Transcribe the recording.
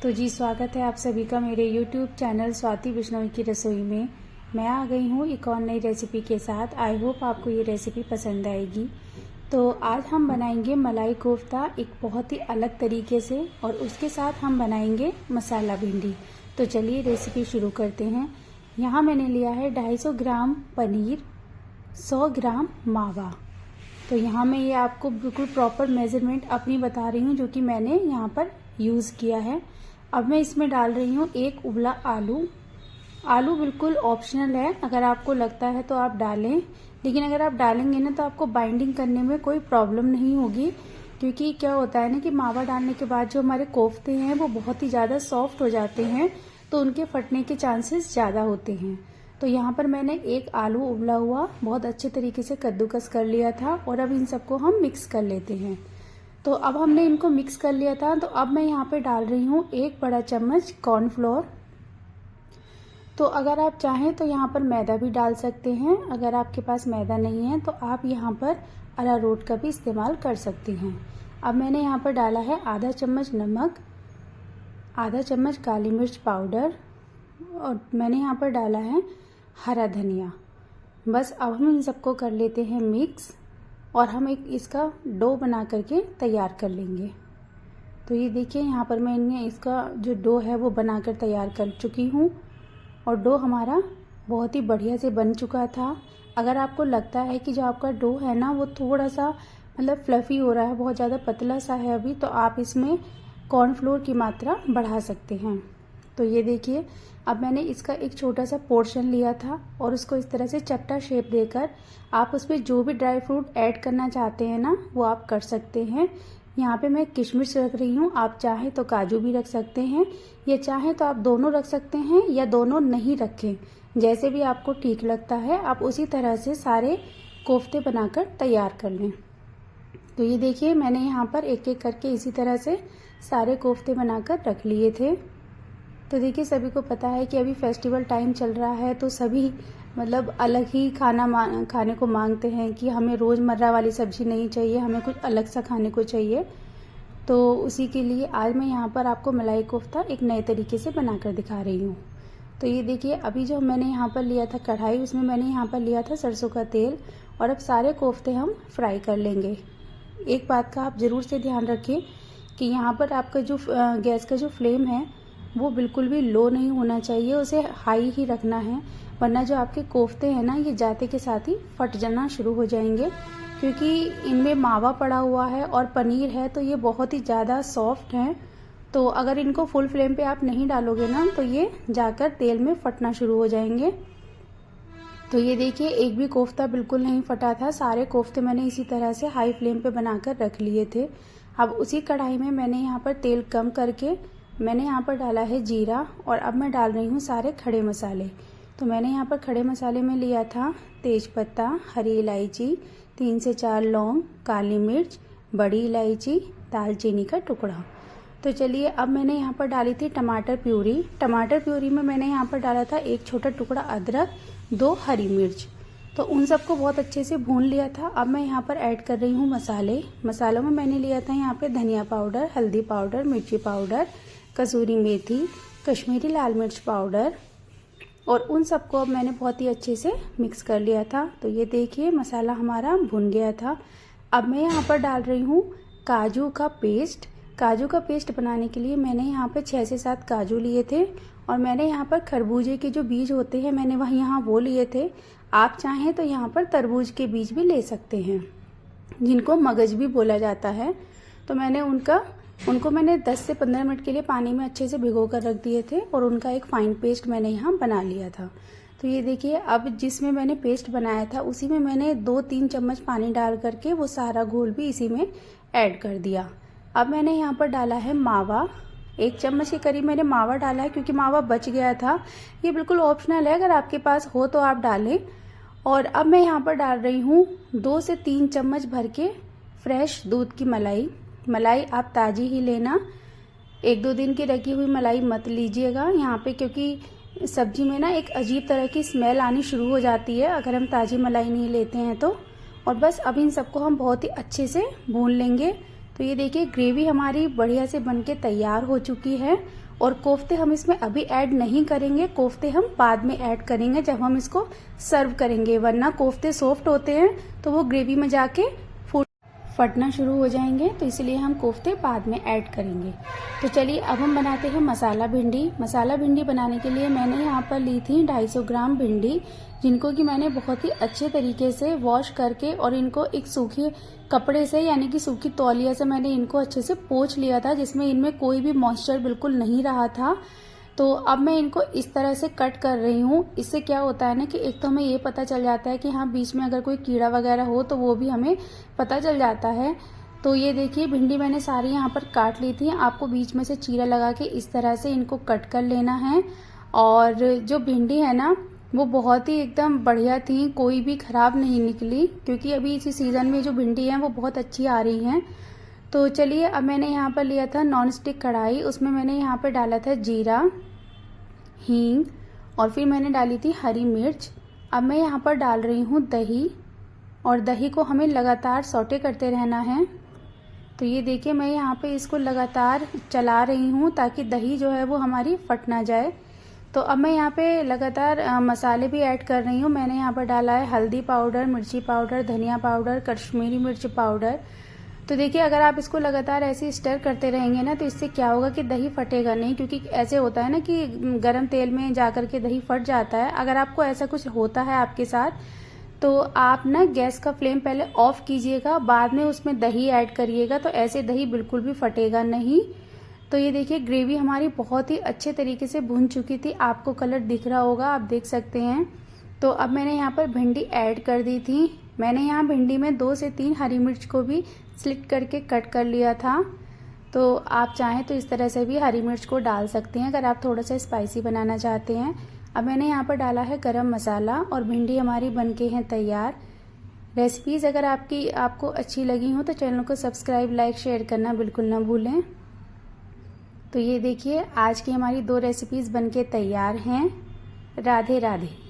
तो जी स्वागत है आप सभी का मेरे YouTube चैनल स्वाति बिश्नोई की रसोई में। मैं आ गई हूँ एक और नई रेसिपी के साथ। आई होप आपको ये रेसिपी पसंद आएगी। तो आज हम बनाएंगे मलाई कोफ्ता एक बहुत ही अलग तरीके से, और उसके साथ हम बनाएंगे मसाला भिंडी। तो चलिए रेसिपी शुरू करते हैं। यहाँ मैंने लिया है 250 ग्राम पनीर, 100 ग्राम मावा। तो यहाँ मैं ये आपको बिल्कुल प्रॉपर मेजरमेंट अपनी बता रही हूँ जो कि मैंने यहाँ पर यूज़ किया है। अब मैं इसमें डाल रही हूँ एक उबला आलू। आलू बिल्कुल ऑप्शनल है, अगर आपको लगता है तो आप डालें, लेकिन अगर आप डालेंगे ना तो आपको बाइंडिंग करने में कोई प्रॉब्लम नहीं होगी, क्योंकि क्या होता है ना कि मावा डालने के बाद जो हमारे कोफ्ते हैं वो बहुत ही ज़्यादा सॉफ्ट हो जाते हैं, तो उनके फटने के चांसेस ज़्यादा होते हैं। तो यहाँ पर मैंने एक आलू उबला हुआ बहुत अच्छे तरीके से कद्दूकस कर लिया था, और अब इन सबको हम मिक्स कर लेते हैं। तो अब हमने इनको मिक्स कर लिया था, तो अब मैं यहाँ पे डाल रही हूँ 1 बड़ा चम्मच कॉर्नफ्लोर। तो अगर आप चाहें तो यहाँ पर मैदा भी डाल सकते हैं। अगर आपके पास मैदा नहीं है तो आप यहाँ पर अरारोट का भी इस्तेमाल कर सकते हैं। अब मैंने यहाँ पर डाला है आधा चम्मच नमक, आधा चम्मच काली मिर्च पाउडर, और मैंने यहाँ पर डाला है हरा धनिया। बस अब हम इन सबको कर लेते हैं मिक्स, और हम एक इसका डो बना करके तैयार कर लेंगे। तो ये देखिए यहाँ पर मैंने इसका जो डो है वो बनाकर तैयार कर चुकी हूँ, और डो हमारा बहुत ही बढ़िया से बन चुका था। अगर आपको लगता है कि जो आपका डो है ना वो थोड़ा सा मतलब फ्लफ़ी हो रहा है, बहुत ज़्यादा पतला सा है अभी, तो आप इसमें कॉर्नफ्लोर की मात्रा बढ़ा सकते हैं। तो ये देखिए अब मैंने इसका एक छोटा सा पोर्शन लिया था, और उसको इस तरह से चपटा शेप देकर आप उसमें जो भी ड्राई फ्रूट ऐड करना चाहते हैं ना वो आप कर सकते हैं। यहाँ पे मैं किशमिश रख रही हूँ, आप चाहें तो काजू भी रख सकते हैं, या चाहें तो आप दोनों रख सकते हैं, या दोनों नहीं रखें, जैसे भी आपको ठीक लगता है आप उसी तरह से सारे कोफ्ते बनाकर तैयार कर लें। तो ये देखिए मैंने यहाँ पर एक एक करके इसी तरह से सारे कोफ्ते बनाकर रख लिए थे। तो देखिए सभी को पता है कि अभी फेस्टिवल टाइम चल रहा है, तो सभी मतलब अलग ही खाने को मांगते हैं कि हमें रोज़मर्रा वाली सब्जी नहीं चाहिए, हमें कुछ अलग सा खाने को चाहिए। तो उसी के लिए आज मैं यहाँ पर आपको मलाई कोफ्ता एक नए तरीके से बनाकर दिखा रही हूँ। तो ये देखिए अभी जो मैंने यहाँ पर लिया था कढ़ाई, उसमें मैंने यहाँ पर लिया था सरसों का तेल, और अब सारे कोफ्ते हम फ्राई कर लेंगे। एक बात का आप ज़रूर से ध्यान रखें कि यहाँ पर आपका जो गैस का जो फ्लेम है वो बिल्कुल भी लो नहीं होना चाहिए, उसे हाई ही रखना है, वरना जो आपके कोफ्ते हैं ना ये जाते के साथ ही फट जाना शुरू हो जाएंगे, क्योंकि इनमें मावा पड़ा हुआ है और पनीर है, तो ये बहुत ही ज़्यादा सॉफ्ट हैं। तो अगर इनको फुल फ्लेम पे आप नहीं डालोगे ना तो ये जाकर तेल में फटना शुरू हो जाएंगे। तो ये देखिए एक भी कोफ्ता बिल्कुल नहीं फटा था, सारे कोफ्ते मैंने इसी तरह से हाई फ्लेम पे बनाकर रख लिए थे। अब उसी कढ़ाई में मैंने यहाँ पर तेल कम करके मैंने यहाँ पर डाला है जीरा, और अब मैं डाल रही हूँ सारे खड़े मसाले। तो मैंने यहाँ पर खड़े मसाले में लिया था तेज पत्ता, हरी इलायची, 3 से 4 लौंग, काली मिर्च, बड़ी इलायची, दालचीनी का टुकड़ा। तो चलिए अब मैंने यहाँ पर डाली थी टमाटर प्यूरी। टमाटर प्यूरी में मैंने यहाँ पर डाला था 1 छोटा टुकड़ा अदरक, 2 हरी मिर्च। तो उन सबको बहुत अच्छे से भून लिया था। अब मैं यहाँ पर ऐड कर रही हूँ मसाले। मसालों में मैंने लिया था यहाँ पे धनिया पाउडर, हल्दी पाउडर, मिर्ची पाउडर, कसूरी मेथी, कश्मीरी लाल मिर्च पाउडर, और उन सबको अब मैंने बहुत ही अच्छे से मिक्स कर लिया था। तो ये देखिए मसाला हमारा भुन गया था। अब मैं यहाँ पर डाल रही हूँ काजू का पेस्ट। काजू का पेस्ट बनाने के लिए मैंने यहाँ पे 6 से 7 काजू लिए थे, और मैंने यहाँ पर खरबूजे के जो बीज होते हैं मैंने यहाँ वो लिए थे। आप चाहें तो यहाँ पर तरबूज के बीज भी ले सकते हैं, जिनको मगज भी बोला जाता है। तो मैंने उनको मैंने 10 से 15 मिनट के लिए पानी में अच्छे से भिगो कर रख दिए थे, और उनका एक फाइन पेस्ट मैंने यहाँ बना लिया था। तो ये देखिए अब जिसमें मैंने पेस्ट बनाया था उसी में मैंने 2-3 चम्मच पानी डाल करके वो सारा घोल भी इसी में ऐड कर दिया। अब मैंने यहाँ पर डाला है मावा। 1 चम्मच के करीब मैंने मावा डाला है, क्योंकि मावा बच गया था। ये बिल्कुल ऑप्शनल है, अगर आपके पास हो तो आप डालें। और अब मैं यहाँ पर डाल रही हूँ 2 से 3 चम्मच भर के फ्रेश दूध की मलाई। मलाई आप ताज़ी ही लेना, 1-2 दिन की रखी हुई मलाई मत लीजिएगा यहाँ पे, क्योंकि सब्जी में ना एक अजीब तरह की स्मेल आनी शुरू हो जाती है अगर हम ताज़ी मलाई नहीं लेते हैं तो। और बस अब इन सबको हम बहुत ही अच्छे से भून लेंगे। तो ये देखिए ग्रेवी हमारी बढ़िया से बनके तैयार हो चुकी है, और कोफ्ते हम इसमें अभी ऐड नहीं करेंगे, कोफ्ते हम बाद में ऐड करेंगे जब हम इसको सर्व करेंगे, वरना कोफ्ते सॉफ्ट होते हैं तो वो ग्रेवी में जाके फटना शुरू हो जाएंगे, तो इसलिए हम कोफ्ते बाद में ऐड करेंगे। तो चलिए अब हम बनाते हैं मसाला भिंडी। मसाला भिंडी बनाने के लिए मैंने यहाँ पर ली थी 250 ग्राम भिंडी, जिनको कि मैंने बहुत ही अच्छे तरीके से वॉश करके और इनको एक सूखे कपड़े से यानी कि सूखी तौलिया से मैंने इनको अच्छे से पोंछ लिया था, जिसमें इनमें कोई भी मॉइस्चर बिल्कुल नहीं रहा था। तो अब मैं इनको इस तरह से कट कर रही हूँ। इससे क्या होता है ना कि एक तो हमें ये पता चल जाता है कि हाँ बीच में अगर कोई कीड़ा वगैरह हो तो वो भी हमें पता चल जाता है। तो ये देखिए भिंडी मैंने सारी यहाँ पर काट ली थी। आपको बीच में से चीरा लगा के इस तरह से इनको कट कर लेना है। और जो भिंडी है ना वो बहुत ही एकदम बढ़िया थी, कोई भी खराब नहीं निकली, क्योंकि अभी इसी सीज़न में जो भिंडी है वो बहुत अच्छी आ रही हैं। तो चलिए अब मैंने यहाँ पर लिया था नॉन स्टिक कढ़ाई, उसमें मैंने यहाँ पर डाला था जीरा, हींग और फिर मैंने डाली थी हरी मिर्च। अब मैं यहाँ पर डाल रही हूँ दही, और दही को हमें लगातार सौटे करते रहना है। तो ये देखिए मैं यहाँ पे इसको लगातार चला रही हूँ ताकि दही जो है वो हमारी फट ना जाए। तो अब मैं यहाँ पे लगातार मसाले भी ऐड कर रही हूँ। मैंने यहाँ पर डाला है हल्दी पाउडर, मिर्ची पाउडर, धनिया पाउडर, कश्मीरी मिर्च पाउडर। तो देखिए अगर आप इसको लगातार ऐसे स्टर करते रहेंगे ना तो इससे क्या होगा कि दही फटेगा नहीं, क्योंकि ऐसे होता है ना कि गर्म तेल में जाकर के दही फट जाता है। अगर आपको ऐसा कुछ होता है आपके साथ तो आप ना गैस का फ्लेम पहले ऑफ कीजिएगा, बाद में उसमें दही ऐड करिएगा, तो ऐसे दही बिल्कुल भी फटेगा नहीं। तो ये देखिए ग्रेवी हमारी बहुत ही अच्छे तरीके से भुन चुकी थी, आपको कलर दिख रहा होगा, आप देख सकते हैं। तो अब मैंने यहाँ पर भिंडी ऐड कर दी थी। मैंने यहाँ भिंडी में 2 से 3 हरी मिर्च को भी स्लिट करके कट कर लिया था। तो आप चाहें तो इस तरह से भी हरी मिर्च को डाल सकते हैं अगर आप थोड़ा सा स्पाइसी बनाना चाहते हैं। अब मैंने यहाँ पर डाला है गरम मसाला और भिंडी हमारी बनके हैं तैयार। रेसिपीज़ अगर आपको अच्छी लगी हो तो चैनल को सब्सक्राइब, लाइक, शेयर करना बिल्कुल ना भूलें। तो ये देखिए आज की हमारी 2 रेसिपीज़ बनके तैयार हैं। राधे राधे।